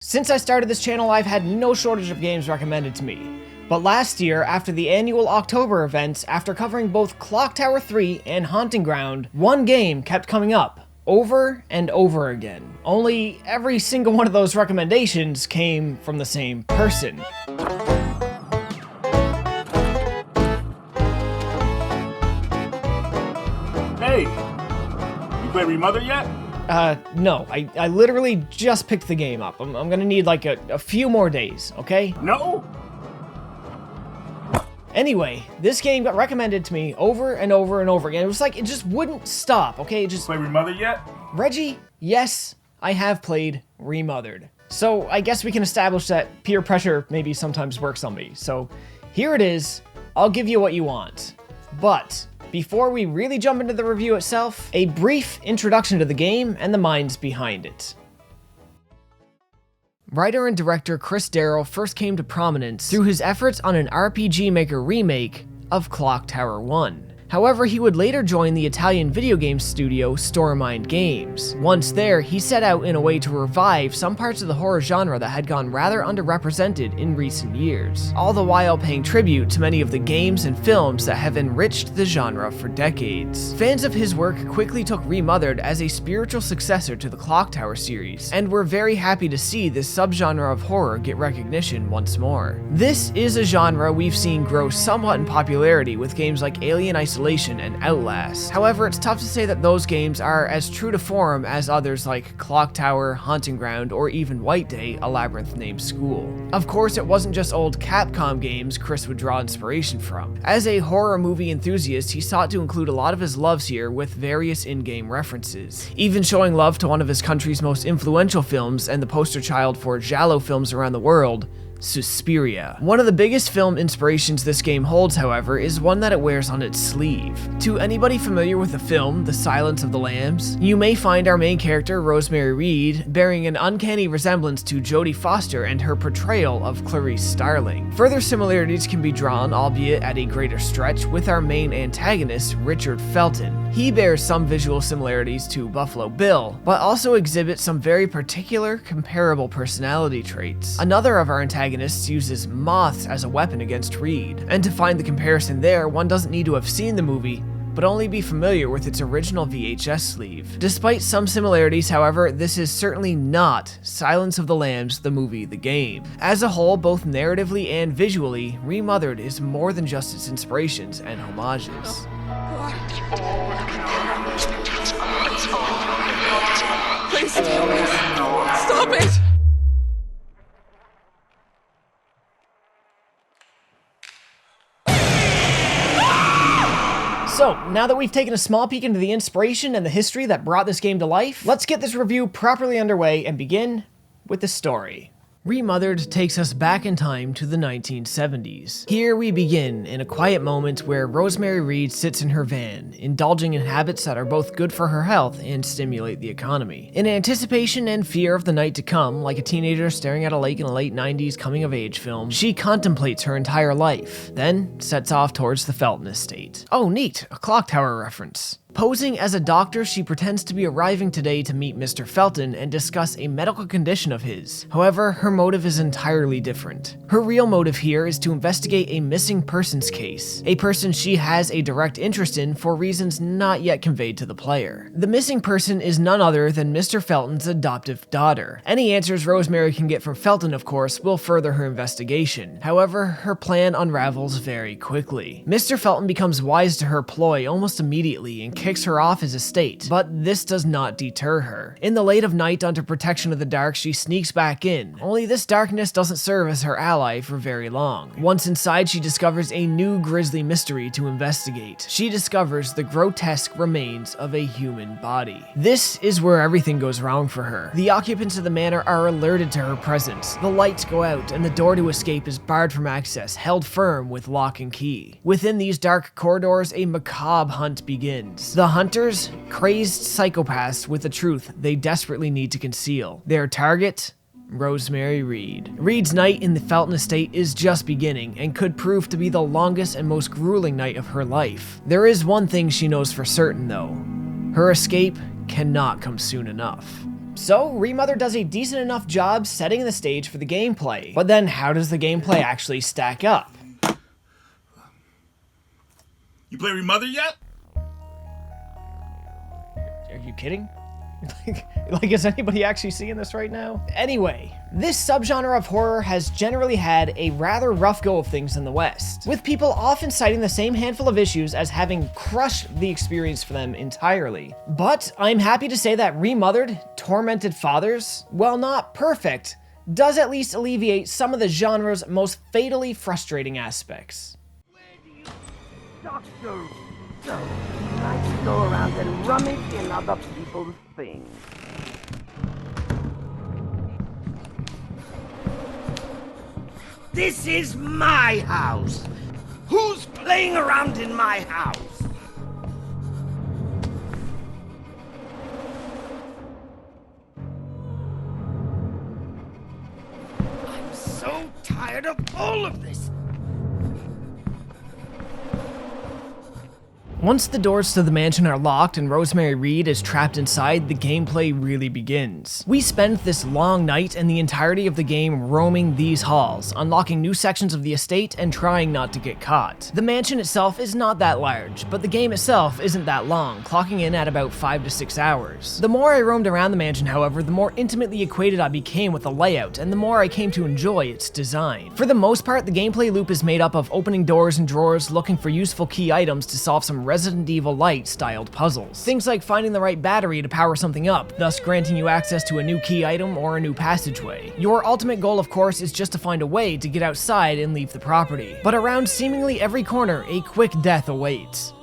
Since I started this channel, I've had no shortage of games recommended to me. But last year, after the annual October events, after covering both Clock Tower 3 and Haunting Ground, one game kept coming up, over and over again. Only every single one of those recommendations came from the same person. Hey, you play Remothered yet? No, I literally just picked the game up. I'm gonna need like a few more days, okay? No? Anyway, this game got recommended to me over and over and over again. It was like, it just wouldn't stop, okay? Play Remothered yet? Reggie, yes, I have played Remothered. So I guess we can establish that peer pressure maybe sometimes works on me. So here it is, I'll give you what you want. But before we really jump into the review itself, a brief introduction to the game and the minds behind it. Writer and director Chris Darril first came to prominence through his efforts on an RPG Maker remake of Clock Tower 1. However, he would later join the Italian video game studio Stormind Games. Once there, he set out in a way to revive some parts of the horror genre that had gone rather underrepresented in recent years, all the while paying tribute to many of the games and films that have enriched the genre for decades. Fans of his work quickly took Remothered as a spiritual successor to the Clock Tower series, and were very happy to see this subgenre of horror get recognition once more. This is a genre we've seen grow somewhat in popularity with games like Alien Isolation and Outlast. However, it's tough to say that those games are as true to form as others like Clock Tower, Haunting Ground, or even White Day, a Labyrinth-named school. Of course, it wasn't just old Capcom games Chris would draw inspiration from. As a horror movie enthusiast, he sought to include a lot of his loves here with various in-game references, even showing love to one of his country's most influential films and the poster child for giallo films around the world, Suspiria. One of the biggest film inspirations this game holds, however, is one that it wears on its sleeve. To anybody familiar with the film, The Silence of the Lambs, you may find our main character, Rosemary Reed, bearing an uncanny resemblance to Jodie Foster and her portrayal of Clarice Starling. Further similarities can be drawn, albeit at a greater stretch, with our main antagonist, Richard Felton. He bears some visual similarities to Buffalo Bill, but also exhibits some very particular, comparable personality traits. Another of our antagonists uses moths as a weapon against Reed, and to find the comparison there, one doesn't need to have seen the movie, but only be familiar with its original VHS sleeve. Despite some similarities, however, this is certainly not Silence of the Lambs, the movie, the game. As a whole, both narratively and visually, Remothered is more than just its inspirations and homages. Please, stop it! So, now that we've taken a small peek into the inspiration and the history that brought this game to life, let's get this review properly underway and begin with the story. Remothered takes us back in time to the 1970s. Here we begin in a quiet moment where Rosemary Reed sits in her van, indulging in habits that are both good for her health and stimulate the economy. In anticipation and fear of the night to come, like a teenager staring at a lake in a late 90s coming-of-age film, she contemplates her entire life, then sets off towards the Felton estate. Oh neat, a Clock Tower reference. Posing as a doctor, she pretends to be arriving today to meet Mr. Felton and discuss a medical condition of his. However, her motive is entirely different. Her real motive here is to investigate a missing persons case, a person she has a direct interest in for reasons not yet conveyed to the player. The missing person is none other than Mr. Felton's adoptive daughter. Any answers Rosemary can get from Felton, of course, will further her investigation. However, her plan unravels very quickly. Mr. Felton becomes wise to her ploy almost immediately and kicks her off his estate, but this does not deter her. In the light of night, under protection of the dark, she sneaks back in, only this darkness doesn't serve as her ally for very long. Once inside, she discovers a new grisly mystery to investigate. She discovers the grotesque remains of a human body. This is where everything goes wrong for her. The occupants of the manor are alerted to her presence, the lights go out, and the door to escape is barred from access, held firm with lock and key. Within these dark corridors, a macabre hunt begins. The hunters, crazed psychopaths with a truth they desperately need to conceal. Their target? Rosemary Reed. Reed's night in the Felton estate is just beginning and could prove to be the longest and most grueling night of her life. There is one thing she knows for certain though. Her escape cannot come soon enough. So Remothered does a decent enough job setting the stage for the gameplay. But then how does the gameplay actually stack up? You play Remothered yet? Are you kidding? Like, is anybody actually seeing this right now? Anyway, this subgenre of horror has generally had a rather rough go of things in the West, with people often citing the same handful of issues as having crushed the experience for them entirely. But I'm happy to say that Remothered, Tormented Fathers, while not perfect, does at least alleviate some of the genre's most fatally frustrating aspects. Where do you doctor go? I like to go around and rummage in other people's things. This is my house. Who's playing around in my house? I'm so tired of all of this. Once the doors to the mansion are locked and Rosemary Reed is trapped inside, the gameplay really begins. We spend this long night and the entirety of the game roaming these halls, unlocking new sections of the estate and trying not to get caught. The mansion itself is not that large, but the game itself isn't that long, clocking in at about 5 to 6 hours. The more I roamed around the mansion, however, the more intimately acquainted I became with the layout, and the more I came to enjoy its design. For the most part, the gameplay loop is made up of opening doors and drawers, looking for useful key items to solve some Resident Evil Light-styled puzzles. Things like finding the right battery to power something up, thus granting you access to a new key item or a new passageway. Your ultimate goal, of course, is just to find a way to get outside and leave the property. But around seemingly every corner, a quick death awaits.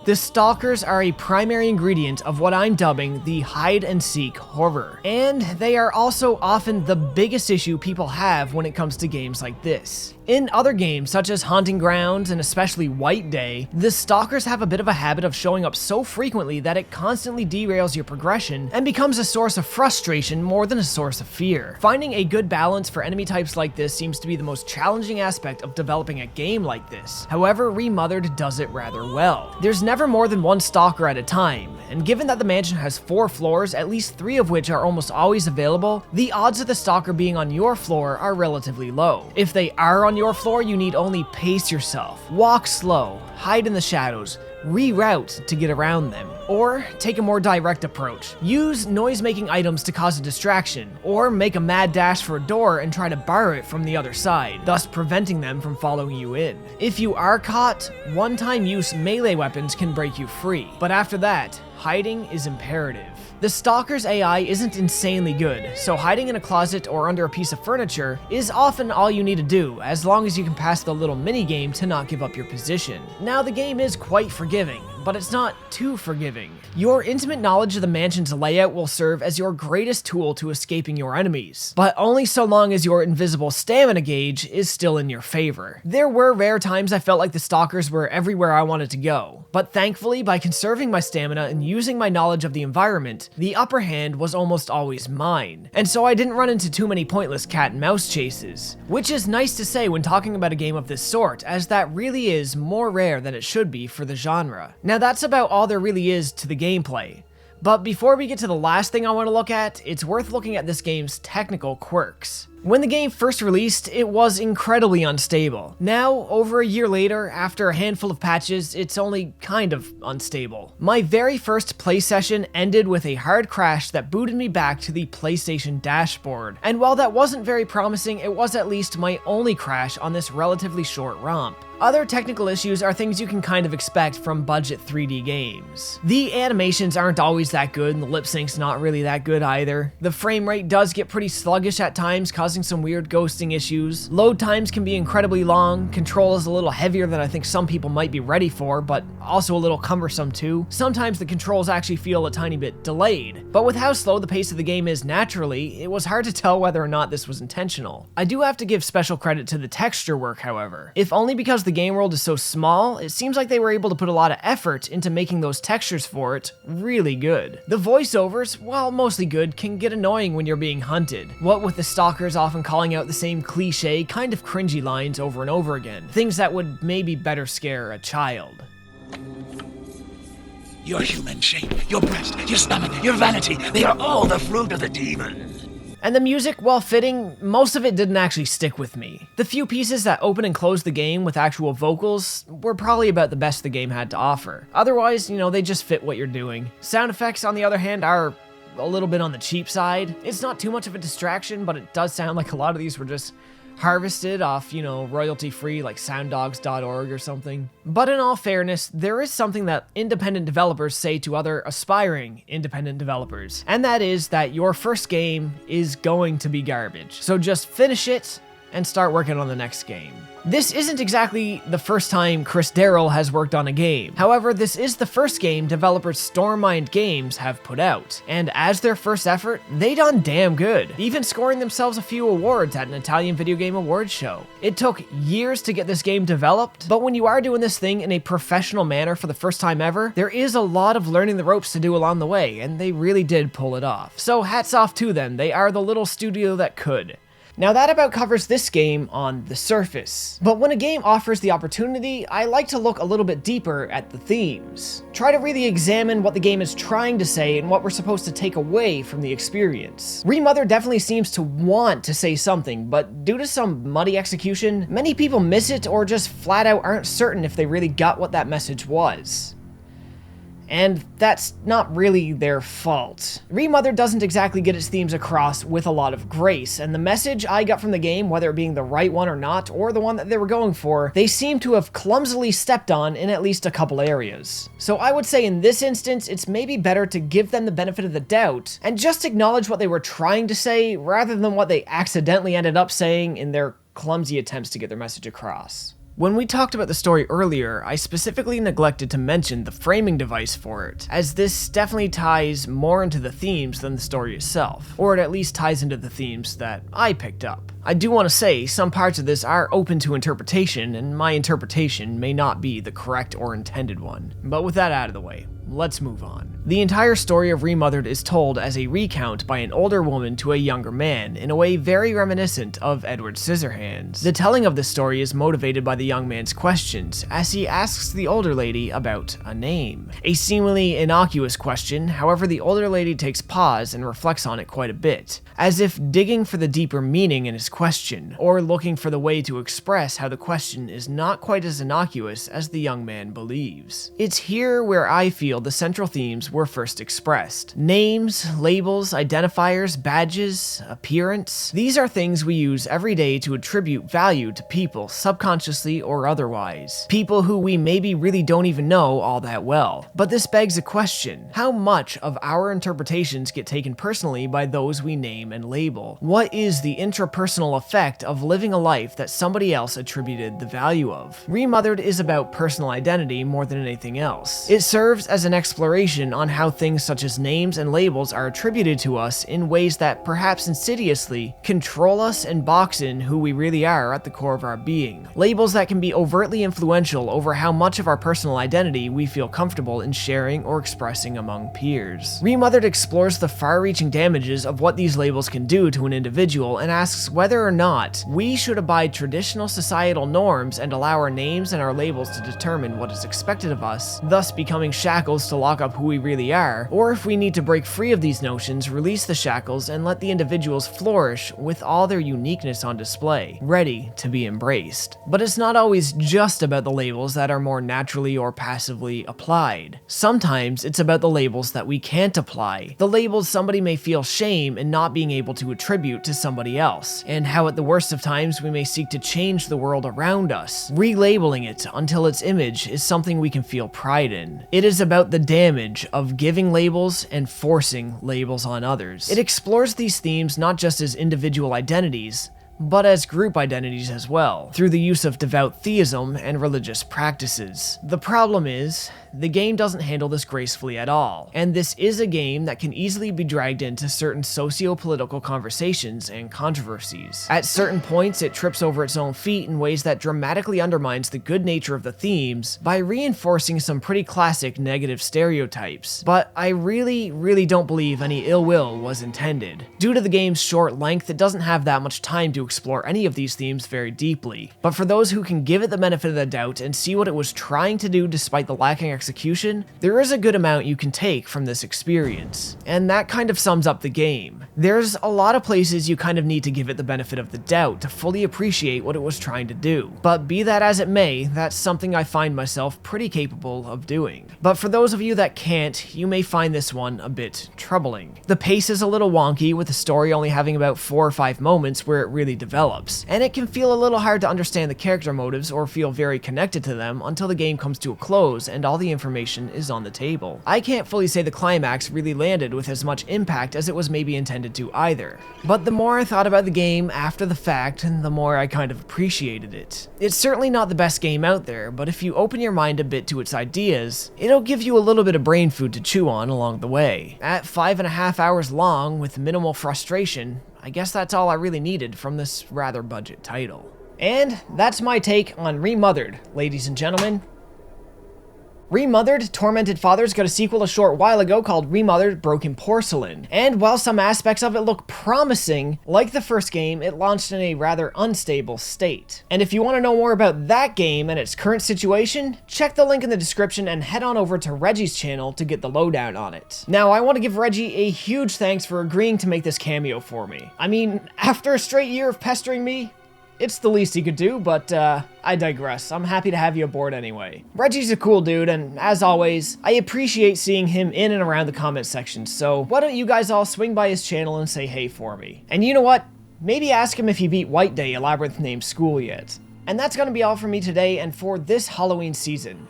The stalkers are a primary ingredient of what I'm dubbing the hide-and-seek horror. And they are also often the biggest issue people have when it comes to games like this. In other games, such as Haunting Grounds and especially White Day, the stalkers have a bit of a habit of showing up so frequently that it constantly derails your progression and becomes a source of frustration more than a source of fear. Finding a good balance for enemy types like this seems to be the most challenging aspect of developing a game like this. However, Remothered does it rather well. There's never more than one stalker at a time, and given that the mansion has 4 floors, at least 3 of which are almost always available, the odds of the stalker being on your floor are relatively low. If they are on your floor, you need only pace yourself, walk slow, hide in the shadows, reroute to get around them, or take a more direct approach. Use noise-making items to cause a distraction, or make a mad dash for a door and try to bar it from the other side, thus preventing them from following you in. If you are caught, one-time use melee weapons can break you free, but after that, hiding is imperative. The stalker's AI isn't insanely good, so hiding in a closet or under a piece of furniture is often all you need to do, as long as you can pass the little mini-game to not give up your position. Now, the game is quite forgiving, but it's not too forgiving. Your intimate knowledge of the mansion's layout will serve as your greatest tool to escaping your enemies, but only so long as your invisible stamina gauge is still in your favor. There were rare times I felt like the stalkers were everywhere I wanted to go, but thankfully, by conserving my stamina and using my knowledge of the environment, the upper hand was almost always mine, and so I didn't run into too many pointless cat and mouse chases, which is nice to say when talking about a game of this sort, as that really is more rare than it should be for the genre. Now that's about all there really is to the gameplay. But before we get to the last thing I want to look at, it's worth looking at this game's technical quirks. When the game first released, it was incredibly unstable. Now, over a year later, after a handful of patches, it's only kind of unstable. My very first play session ended with a hard crash that booted me back to the PlayStation dashboard. And while that wasn't very promising, it was at least my only crash on this relatively short romp. Other technical issues are things you can kind of expect from budget 3D games. The animations aren't always that good, and the lip sync's not really that good either. The frame rate does get pretty sluggish at times, causing some weird ghosting issues. Load times can be incredibly long, control is a little heavier than I think some people might be ready for, but also a little cumbersome too. Sometimes the controls actually feel a tiny bit delayed. But with how slow the pace of the game is naturally, it was hard to tell whether or not this was intentional. I do have to give special credit to the texture work, however, if only because the game world is so small, it seems like they were able to put a lot of effort into making those textures for it really good. The voiceovers, while mostly good, can get annoying when you're being hunted. What with the stalkers often calling out the same cliche, kind of cringy lines over and over again. Things that would maybe better scare a child. Your human shape, your breast, your stomach, your vanity, they are all the fruit of the demon. And the music, while fitting, most of it didn't actually stick with me. The few pieces that open and close the game with actual vocals were probably about the best the game had to offer. Otherwise, they just fit what you're doing. Sound effects, on the other hand, are a little bit on the cheap side. It's not too much of a distraction, but it does sound like a lot of these were just harvested off, royalty-free, like sounddogs.org or something. But in all fairness, there is something that independent developers say to other aspiring independent developers, and that is that your first game is going to be garbage. So just finish it and start working on the next game. This isn't exactly the first time Chris Darril has worked on a game. However, this is the first game developers Stormind Games have put out, and as their first effort, they done damn good, even scoring themselves a few awards at an Italian video game awards show. It took years to get this game developed, but when you are doing this thing in a professional manner for the first time ever, there is a lot of learning the ropes to do along the way, and they really did pull it off. So hats off to them, they are the little studio that could. Now that about covers this game on the surface. But when a game offers the opportunity, I like to look a little bit deeper at the themes. Try to really examine what the game is trying to say and what we're supposed to take away from the experience. Remothered definitely seems to want to say something, but due to some muddy execution, many people miss it or just flat out aren't certain if they really got what that message was. And that's not really their fault. Remothered doesn't exactly get its themes across with a lot of grace, and the message I got from the game, whether it being the right one or not, or the one that they were going for, they seem to have clumsily stepped on in at least a couple areas. So I would say in this instance, it's maybe better to give them the benefit of the doubt, and just acknowledge what they were trying to say, rather than what they accidentally ended up saying in their clumsy attempts to get their message across. When we talked about the story earlier, I specifically neglected to mention the framing device for it, as this definitely ties more into the themes than the story itself, or it at least ties into the themes that I picked up. I do want to say, some parts of this are open to interpretation, and my interpretation may not be the correct or intended one. But with that out of the way, let's move on. The entire story of Remothered is told as a recount by an older woman to a younger man, in a way very reminiscent of Edward Scissorhands. The telling of the story is motivated by the young man's questions, as he asks the older lady about a name. A seemingly innocuous question, however the older lady takes pause and reflects on it quite a bit, as if digging for the deeper meaning in his question, or looking for the way to express how the question is not quite as innocuous as the young man believes. It's here where I feel the central themes were first expressed. Names, labels, identifiers, badges, appearance. These are things we use every day to attribute value to people, subconsciously or otherwise. People who we maybe really don't even know all that well. But this begs a question. How much of our interpretations get taken personally by those we name and label? What is the intrapersonal effect of living a life that somebody else attributed the value of? Remothered is about personal identity more than anything else. It serves as an exploration on how things such as names and labels are attributed to us in ways that perhaps insidiously control us and box in who we really are at the core of our being. Labels that can be overtly influential over how much of our personal identity we feel comfortable in sharing or expressing among peers. Remothered explores the far-reaching damages of what these labels can do to an individual and asks whether or not we should abide traditional societal norms and allow our names and our labels to determine what is expected of us, thus becoming shackles to lock up who we really are, or if we need to break free of these notions, release the shackles, and let the individuals flourish with all their uniqueness on display, ready to be embraced. But it's not always just about the labels that are more naturally or passively applied. Sometimes it's about the labels that we can't apply, the labels somebody may feel shame in not being able to attribute to somebody else, and how at the worst of times we may seek to change the world around us, relabeling it until its image is something we can feel pride in. It is about the damage of giving labels and forcing labels on others. It explores these themes not just as individual identities, but as group identities as well, through the use of devout theism and religious practices. The problem is, the game doesn't handle this gracefully at all, and this is a game that can easily be dragged into certain socio-political conversations and controversies. At certain points, it trips over its own feet in ways that dramatically undermines the good nature of the themes by reinforcing some pretty classic negative stereotypes. But I really don't believe any ill will was intended. Due to the game's short length, it doesn't have that much time to explore any of these themes very deeply. But for those who can give it the benefit of the doubt and see what it was trying to do despite the lacking execution, there is a good amount you can take from this experience. And that kind of sums up the game. There's a lot of places you kind of need to give it the benefit of the doubt to fully appreciate what it was trying to do. But be that as it may, that's something I find myself pretty capable of doing. But for those of you that can't, you may find this one a bit troubling. The pace is a little wonky, with the story only having about 4 or 5 moments where it really develops, and it can feel a little hard to understand the character motives or feel very connected to them until the game comes to a close and all the information is on the table. I can't fully say the climax really landed with as much impact as it was maybe intended to either. But the more I thought about the game after the fact, the more I kind of appreciated it. It's certainly not the best game out there, but if you open your mind a bit to its ideas, it'll give you a little bit of brain food to chew on along the way. At 5.5 hours long with minimal frustration, I guess that's all I really needed from this rather budget title. And that's my take on Remothered, ladies and gentlemen. Remothered, Tormented Fathers got a sequel a short while ago called Remothered Broken Porcelain, and while some aspects of it look promising, like the first game, it launched in a rather unstable state. And if you want to know more about that game and its current situation, check the link in the description and head on over to Reggie's channel to get the lowdown on it. Now, I want to give Reggie a huge thanks for agreeing to make this cameo for me. I mean, after a straight year of pestering me, it's the least he could do, but I digress. I'm happy to have you aboard anyway. Reggie's a cool dude, and as always, I appreciate seeing him in and around the comment section, so why don't you guys all swing by his channel and say hey for me. And you know what? Maybe ask him if he beat White Day, a labyrinth named School yet. And that's gonna be all for me today and for this Halloween season.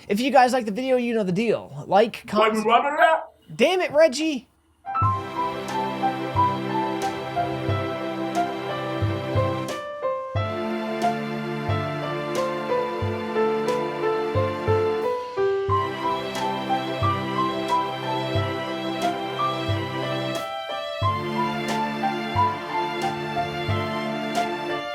If you guys like the video, you know the deal. Like, comment... Damn it, Reggie!